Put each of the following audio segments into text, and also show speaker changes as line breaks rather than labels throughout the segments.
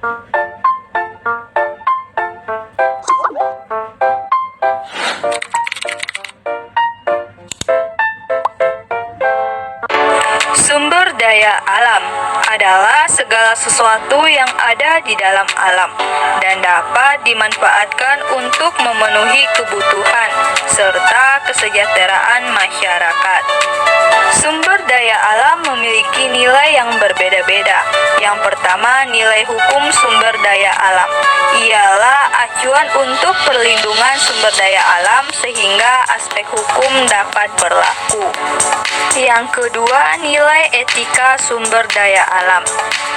Sumber daya alam adalah segala sesuatu yang ada di dalam alam dan dapat dimanfaatkan untuk memenuhi kebutuhan serta kesejahteraan masyarakat. Sumber daya alam memiliki nilai yang berbeda-beda. Yang pertama, nilai hukum sumber daya alam ialah acuan untuk perlindungan sumber daya alam sehingga aspek hukum dapat berlaku. Yang kedua, nilai etika sumber daya alam.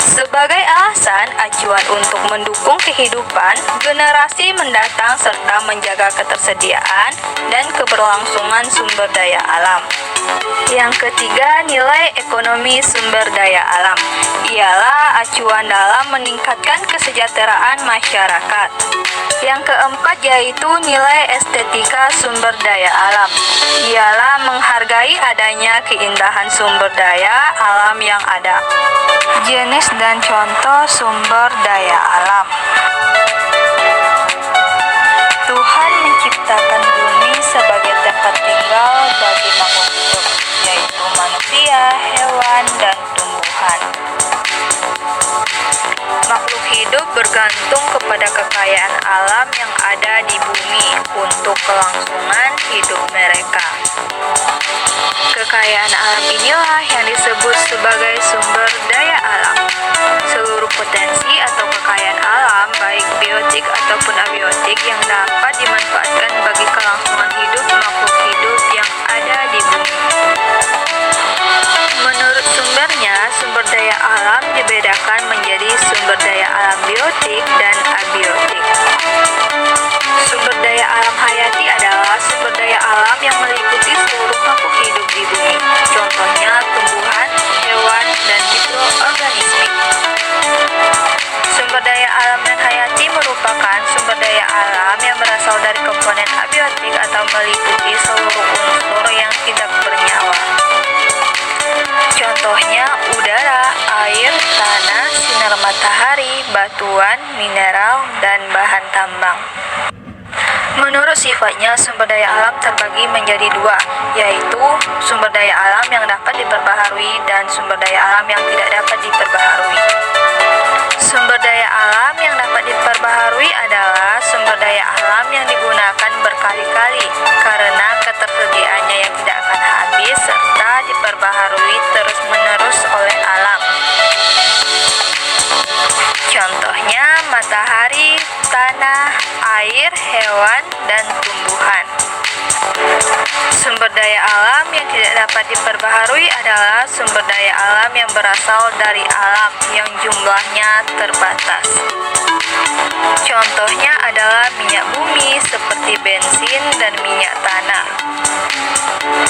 Sebagai alasan acuan untuk mendukung kehidupan generasi mendatang serta menjaga ketersediaan dan keberlangsungan sumber daya alam. Yang ketiga, nilai ekonomi sumber daya alam ialah acuan dalam meningkatkan kesejahteraan masyarakat. Yang keempat yaitu nilai estetika sumber daya alam ialah menghargai adanya keindahan sumber daya alam yang ada. Jenis dan contoh sumber daya alam. Tuhan menciptakan bumi sebagai tempat tinggal bagi makhluk hidup, yaitu manusia, hewan, dan tumbuhan. Makhluk hidup bergantung kepada kekayaan alam yang ada di bumi untuk kelangsungan hidup mereka. Kekayaan alam inilah yang disebut sebagai sumber daya alam. Seluruh potensi atau kekayaan alam, baik biotik ataupun abiotik, yang dapat dimanfaatkan bagi kelangsungan hidup makhluk hidup yang ada di bumi. Menurut sumbernya, sumber daya alam dibedakan menjadi sumber daya alam biotik dan abiotik. Sumber daya alam hayati adalah sumber daya alam yang meliputi seluruh makhluk hidup di bumi. Contohnya tumbuhan, hewan, dan mikroorganisme. Sumber daya alam dan hayati merupakan sumber daya alam yang berasal dari komponen abiotik atau meliputi seluruh unsur yang tidak bernyawa. Contohnya udara, air, tanah, sinar matahari, batuan, mineral, dan bahan tambang. Menurut sifatnya, sumber daya alam terbagi menjadi dua, yaitu sumber daya alam yang dapat diperbaharui dan sumber daya alam yang tidak dapat diperbaharui. Sumber daya alam yang dapat diperbaharui adalah sumber daya alam yang digunakan berkali-kali karena ketersediaannya yang tidak akan habis serta diperbaharui terus-menerus oleh alam. Contohnya matahari, tanah, air, hewan, dan tumbuhan. Sumber daya alam yang tidak dapat diperbaharui adalah sumber daya alam yang berasal dari alam yang jumlahnya terbatas. Contohnya adalah minyak bumi seperti bensin dan minyak tanah.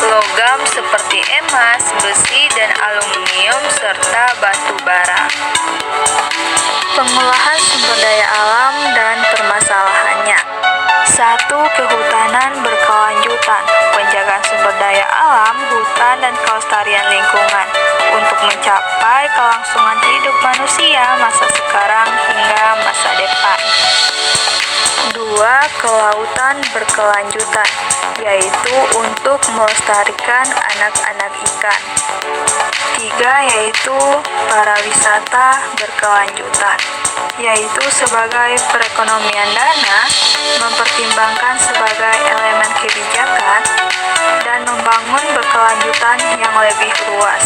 Logam seperti emas, besi, dan aluminium, serta batu bara. Pengolahan sumber daya alam dan permasalahannya. 1. Kehutanan berkelanjutan. Penjagaan sumber daya alam, hutan, dan kelestarian lingkungan untuk mencapai kelangsungan hidup manusia masa sekarang hingga masa depan. 2. Kelautan berkelanjutan, yaitu untuk melestarikan anak-anak ikan. 3. Yaitu pariwisata berkelanjutan, yaitu sebagai perekonomian dana, mempertimbangkan sebagai elemen kebijakan, dan membangun berkelanjutan yang lebih luas.